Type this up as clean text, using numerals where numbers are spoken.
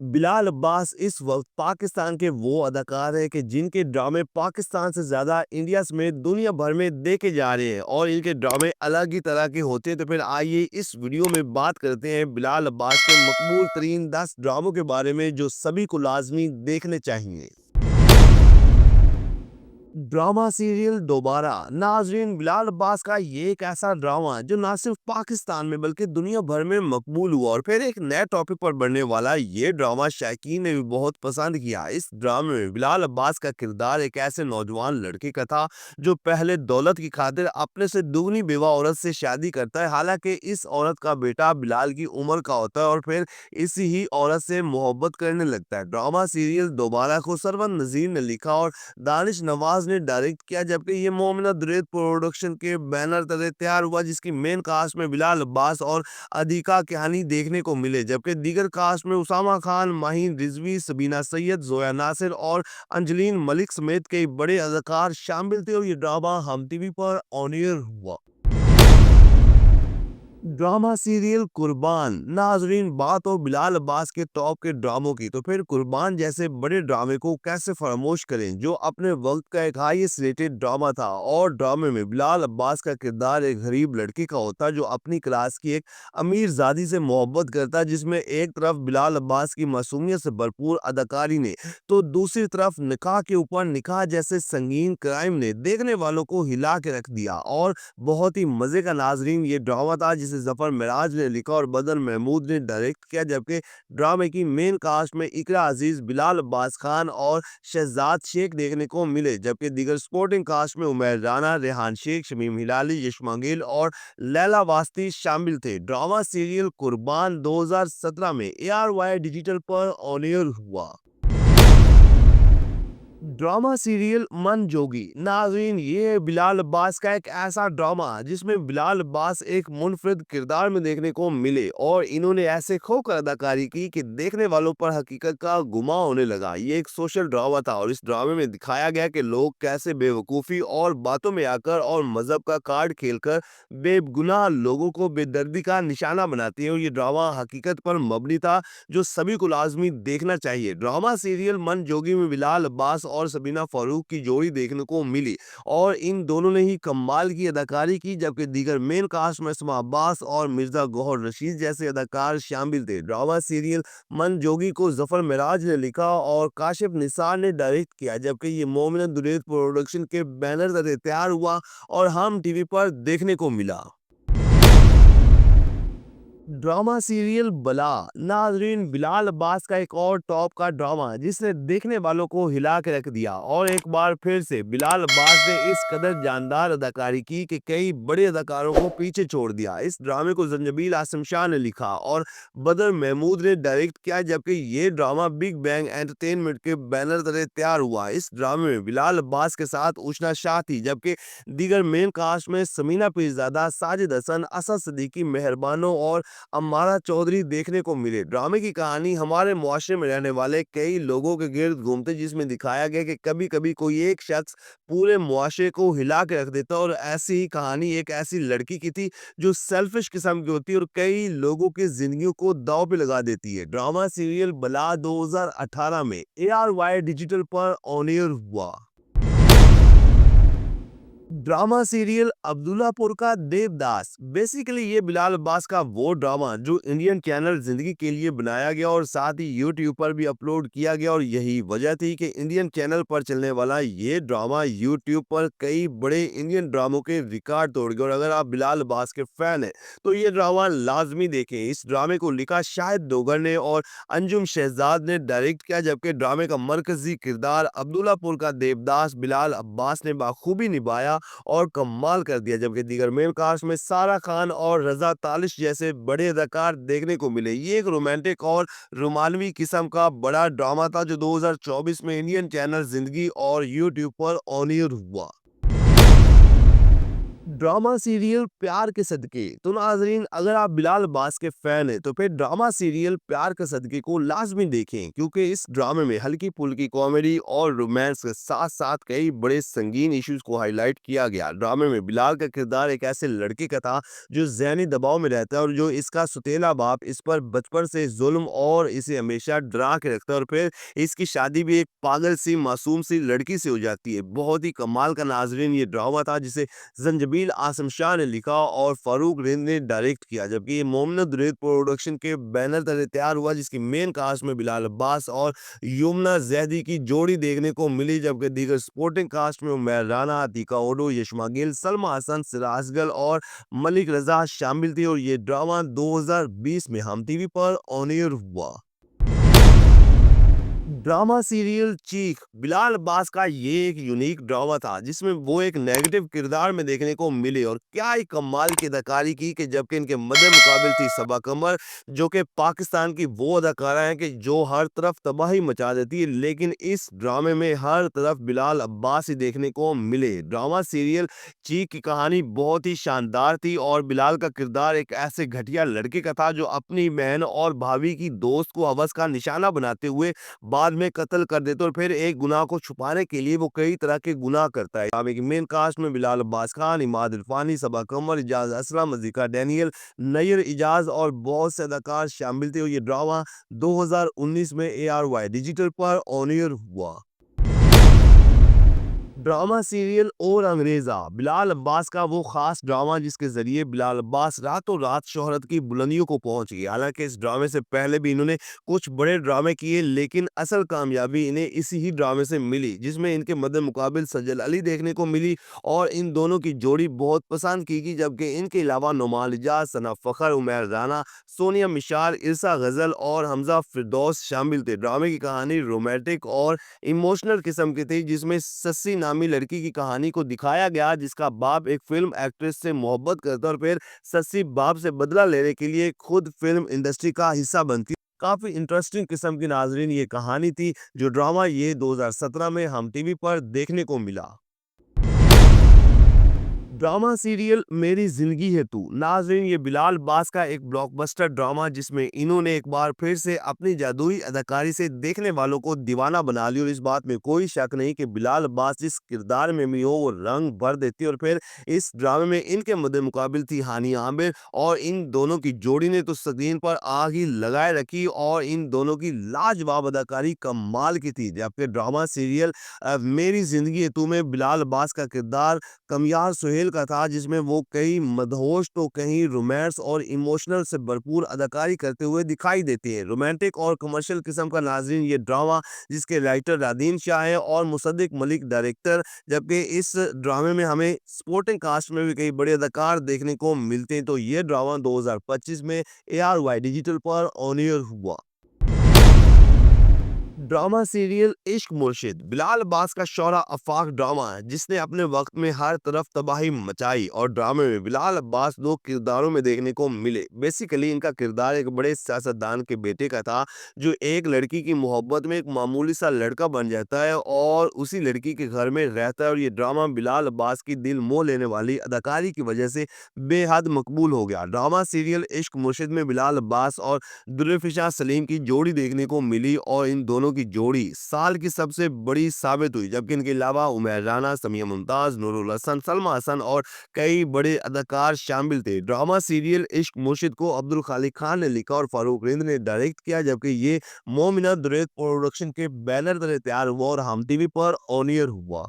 बिलाल अब्बास इस वक्त पाकिस्तान के वो अदाकार हैं कि जिनके ड्रामे पाकिस्तान से ज़्यादा इंडिया समेत दुनिया भर में देखे जा रहे हैं और इनके ड्रामे अलग ही तरह के होते हैं। तो फिर आइए इस वीडियो में बात करते हैं बिलाल अब्बास के मकबूल तरीन 10 ड्रामों के बारे में जो सभी को लाजमी देखने चाहिए। ड्रामा सीरियल दोबारा नाजरीन, बिलाल अब्बास का ये एक ऐसा ड्रामा जो ना सिर्फ पाकिस्तान में बल्कि दुनिया भर में मकबूल हुआ और फिर एक नए टॉपिक पर बनने वाला ये ड्रामा शायकीन ने भी बहुत पसंद किया। इस ड्रामे में बिलाल अब्बास का किरदार एक ऐसे नौजवान लड़के का था जो पहले दौलत की खातिर अपने से दुगनी बेवा औरत से शादी करता है। हालांकि इस औरत का बेटा बिलाल की उम्र का होता है और फिर इसी ही औरत से मोहब्बत करने लगता है। ड्रामा सीरियल दोबारा को सरवन नजीर ने लिखा और दानिश नवाज ने डायरेक्ट किया, जबकि ये मोमिना दुरैद प्रोडक्शन के बैनर तले तैयार हुआ, जिसकी मेन कास्ट में बिलाल अब्बास और अदीका किहानी देखने को मिले, जबकि दीगर कास्ट में उसामा खान, माहीन रिजवी, सबीना सैयद, जोया नासिर और अंजलीन मलिक समेत कई बड़े अदाकार शामिल थे और ये ड्रामा हम टीवी पर ऑन एयर हुआ। ड्रामा सीरियल कुर्बान नाजरीन, बात हो बिलाल अब्बास के टॉप के ड्रामों की तो फिर कुर्बान जैसे बड़े ड्रामे को कैसे फरामोश करें, जो अपने वक्त का एक हाईएस्ट रेटेड ड्रामा था। और ड्रामे में बिलाल अब्बास का किरदार एक गरीब लड़के का होता जो अपनी क्लास की एक अमीर जादी से मोहब्बत करता, जिसमें एक तरफ बिलाल अब्बास की मासूमियत से भरपूर अदाकारी ने तो दूसरी तरफ निकाह के ऊपर निकाह जैसे संगीन क्राइम ने देखने वालों को हिला के रख दिया। और बहुत ही मजे का नाजरीन ये ड्रामा था जिसे जफर मिराज ने लिखा और बदर महमूद ने डायरेक्ट किया, जबकि ड्रामे की मेन कास्ट में इकरा अजीज, बिलाल अब्बास खान और शहजाद शेख देखने को मिले, जबकि दीगर सपोर्टिंग कास्ट में उमैर राना, रेहान शेख, शमीम हिलाली, यशमा गिल और लैला वास्ती शामिल थे। ड्रामा सीरियल कुर्बान 2017 में ARY डिजिटल पर ऑन एयर हुआ। ड्रामा सीरियल मन जोगी नाज़रीन, ये बिलाल अब्बास का एक ऐसा ड्रामा जिसमें बिलाल अब्बास एक मुनफरिद किरदार में देखने को मिले और इन्होंने ऐसे खोकर अदाकारी की कि देखने वालों पर हकीकत का गुमा होने लगा। ये एक सोशल ड्रामा था और इस ड्रामे में दिखाया गया कि लोग कैसे बेवकूफ़ी और बातों में आकर और मजहब का कार्ड खेलकर बेगुनाह लोगों को बेदर्दी का निशाना बनाती है। और ये ड्रामा हकीकत पर मबनी था जो सभी को लाजमी देखना चाहिए। ड्रामा सीरियल मन जोगी में बिलाल अब्बास और सबीना फारूक की जोड़ी देखने को मिली और इन दोनों ने ही कमाल की अदाकारी की, जबकि दीगर मेन कास्ट में समा अब्बास और मिर्जा गौहर रशीद जैसे अदाकार शामिल थे। ड्रामा सीरियल मन जोगी को जफर मिराज ने लिखा और काशिफ निसार ने डायरेक्ट किया, जबकि ये मोमिना दुरैद प्रोडक्शन के बैनर तले तैयार हुआ और हम टीवी पर देखने को मिला। ड्रामा सीरियल बला नाजरीन, बिलाल अब्बास का एक और टॉप का ड्रामा जिसने देखने वालों को हिला के रख दिया और एक बार फिर से बिलाल अब्बास ने इस कदर जानदार अदाकारी की कि कई बड़े अदाकारों को पीछे छोड़ दिया। इस ड्रामे को जंजबील आसम शाह ने लिखा और बदर महमूद ने डायरेक्ट किया, जबकि ये ड्रामा बिग बैंग एंटरटेनमेंट के बैनर तले तैयार हुआ। इस ड्रामे में बिलाल अब्बास के साथ उषना शाह थी, जबकि दीगर मेन कास्ट में समीना पीरजादा, साजिद हसन, असद सिद्दीकी, मेहरबानो और अम्मारा चौधरी देखने को मिले। ड्रामे की कहानी हमारे मुआशरे में रहने वाले कई लोगों के गिर्द घूमते, जिसमें दिखाया गया कि कभी कभी कोई एक शख्स पूरे मुआशरे को हिला के रख देता और ऐसी ही कहानी एक ऐसी लड़की की थी जो सेल्फिश किस्म की होती है और कई लोगों की जिंदगियों को दांव पे लगा देती है। ड्रामा सीरियल बला 2018 में ARY डिजिटल पर ऑन एयर हुआ। ड्रामा सीरियल अब्दुल्लापुर का देवदास बेसिकली ये बिलाल अब्बास का वो ड्रामा जो इंडियन चैनल जिंदगी के लिए बनाया गया और साथ ही यूट्यूब पर भी अपलोड किया गया और यही वजह थी कि इंडियन चैनल पर चलने वाला ये ड्रामा यूट्यूब पर कई बड़े इंडियन ड्रामों के रिकॉर्ड तोड़ गया। और अगर आप बिलाल अब्बास के फैन हैं तो ये ड्रामा लाजमी देखें। इस ड्रामे को लिखा शाहिद दोगर ने और अंजुम शहजाद ने डायरेक्ट किया, जबकि ड्रामे का मरकजी किरदार अब्दुल्लापुर का देवदास बिलाल अब्बास ने बाखूबी निभाया और कमाल कर दिया, जबकि दीगर मेन कास्ट में सारा खान और रजा तालिश जैसे बड़े अदाकार देखने को मिले। ये एक रोमांटिक और रोमानवी किस्म का बड़ा ड्रामा था जो 2024 में इंडियन चैनल जिंदगी और यूट्यूब पर ऑन एयर हुआ। ड्रामा सीरियल प्यार के सदके तो नाजरीन, अगर आप बिलाल अब्बास के फैन हैं तो फिर ड्रामा सीरियल प्यार के सदके को लाजमी देखें, क्योंकि इस ड्रामे में हल्की फुल्की कॉमेडी और रोमांस के साथ साथ कई बड़े संगीन इश्यूज को हाईलाइट किया गया। ड्रामे में बिलाल का किरदार एक ऐसे लड़के का था जो जहनी दबाव में रहता है और जो इसका सुतेला बाप इस पर बचपन से जुल्म और इसे हमेशा डरा के रखता है, और फिर इसकी शादी भी एक पागल सी मासूम सी लड़की से हो जाती है। बहुत ही कमाल का नाजरीन ये ड्रामा था, जिसे जंजबील आसम शाह ने लिखा और फारूक रिंद ने डायरेक्ट किया, जबकि ये मोहम्मद रेद प्रोडक्शन के बैनर तले तैयार हुआ, जिसकी मेन कास्ट में बिलाल अब्बास और यमुना जैदी की जोड़ी देखने को मिली, जबकि दीगर सपोर्टिंग कास्ट में उमैर राना, अतीका ओडो, यशमा गिल, सलमा हसन, सिराजगल और मलिक रजा शामिल थी। और ये ड्रामा 2020 में हम टीवी पर ऑन एयर हुआ। ड्रामा सीरियल चीख बिलाल अब्बास का ये एक यूनिक ड्रामा था, जिसमें वो एक नेगेटिव किरदार में देखने को मिले, और क्या ही कमाल की अदाकारी की कि जबकि इनके मद्दे मुकाबिल थी सबा कमर, जो कि पाकिस्तान की वो अदाकारा है कि जो हर तरफ तबाही मचा देती है, लेकिन इस ड्रामे में हर तरफ बिलाल अब्बास ही देखने को मिले। ड्रामा सीरियल चीख की कहानी बहुत ही शानदार थी और बिलाल का किरदार एक ऐसे घटिया लड़के का था जो अपनी बहन और भाभी की दोस्त को हवस का निशाना बनाते हुए बाद में कत्ल कर देते, और फिर एक गुनाह को छुपाने के लिए वो कई तरह के गुनाह करता है। ड्रामे की मेन कास्ट में बिलाल अब्बास खान, इमाद इरफानी, सबा कमर, इजाज असलम, मजिका डैनियल, नैयर इजाज और बहुत से अदाकार शामिल थे। और ये ड्रामा 2019 में ARY डिजिटल पर ऑन एयर हुआ। ड्रामा सीरियल और अंग्रेज़ा बिलाल अब्बास का वो खास ड्रामा जिसके जरिए बिलाल अब्बास रातों रात शोहरत की बुलंदियों को पहुंच गए। हालांकि इस ड्रामे से पहले भी इन्होंने कुछ बड़े ड्रामे किए, लेकिन असल कामयाबी इन्हें इसी ही ड्रामे से मिली, जिसमें इनके मद्दे मुकाबिल सजल अली देखने को मिली और इन दोनों की जोड़ी बहुत पसंद की गई। जबकि इनके अलावा नुमान इजाज, सना फ़खर, उमैर राना, सोनिया मिशाल, इरसा गजल और हमजा फिरदौस शामिल थे। ड्रामे की कहानी रोमांटिक और इमोशनल किस्म की थी, जिसमें सस्सी नामी लड़की की कहानी को दिखाया गया, जिसका बाप एक फिल्म एक्ट्रेस से मोहब्बत करता और फिर सस्सी बाप से बदला लेने के लिए खुद फिल्म इंडस्ट्री का हिस्सा बनती। काफी इंटरेस्टिंग किस्म की नाजरीन ये कहानी थी, जो ड्रामा ये 2017 में हम टीवी पर देखने को मिला। ड्रामा सीरियल मेरी जिंदगी है तू नाजरीन, ये बिलाल बास का एक ब्लॉकबस्टर ड्रामा, जिसमें इन्होंने एक बार फिर से अपनी जादुई अदाकारी से देखने वालों को दीवाना बना लिया। और इस बात में कोई शक नहीं कि बिलाल बास जिस किरदार में भी हो वो रंग भर देती है। और फिर इस ड्रामे में इनके मद्दे मुकाबिल थी हानिया आमिर, और इन दोनों की जोड़ी ने तो स्क्रीन पर आग ही लगाए रखी, और इन दोनों की लाजवाब अदाकारी कमाल की थी। जबकि ड्रामा सीरियल मेरी जिंदगी है तू में बिलाल बास का किरदार कमियार सुहेल का था, जिसमें वो कई मदहोश तो कहीं रोमांस और इमोशनल से भरपूर अदाकारी करते हुए दिखाई देते हैं। रोमांटिक और कमर्शियल किस्म का नाजरीन ये ड्रामा, जिसके राइटर रादीन शाह है और मुसद्दिक मलिक डायरेक्टर, जबकि इस ड्रामे में हमें सपोर्टिंग कास्ट में भी कई बड़े अदाकार देखने को मिलते हैं। तो ये ड्रामा 2025 में ARY डिजिटल पर ऑन एयर हुआ। ड्रामा सीरियल इश्क मुर्शिद बिलाल अब्बास का शौरा आफाक ड्रामा है, जिसने अपने वक्त में हर तरफ तबाही मचाई, और ड्रामे में बिलाल अब्बास दो किरदारों में देखने को मिले। बेसिकली इनका किरदार एक बड़े सियासतदान के बेटे का था, जो एक लड़की की मोहब्बत में एक मामूली सा लड़का बन जाता है और उसी लड़की के घर में रहता है। और ये ड्रामा बिलाल अब्बास की दिल मोह लेने वाली अदाकारी की वजह से बेहद मकबूल हो गया। ड्रामा सीरियल इश्क मुर्शिद में बिलाल अब्बास और दुल्फिशा सलीम की जोड़ी देखने को मिली, और इन दोनों की जोड़ी साल की सबसे बड़ी साबित हुई। जबकि इनके अलावा उमैर राना, समिया मुमताज, नूरुल हसन, सलमा हसन और कई बड़े अदाकार शामिल थे। ड्रामा सीरियल इश्क मुर्शिद को अब्दुल खालिक खान ने लिखा और फारूक रिंद ने डायरेक्ट किया, जबकि ये मोमिना दुरैत प्रोडक्शन के बैनर तले तैयार हुआ और हम टीवी पर ऑन एयर हुआ।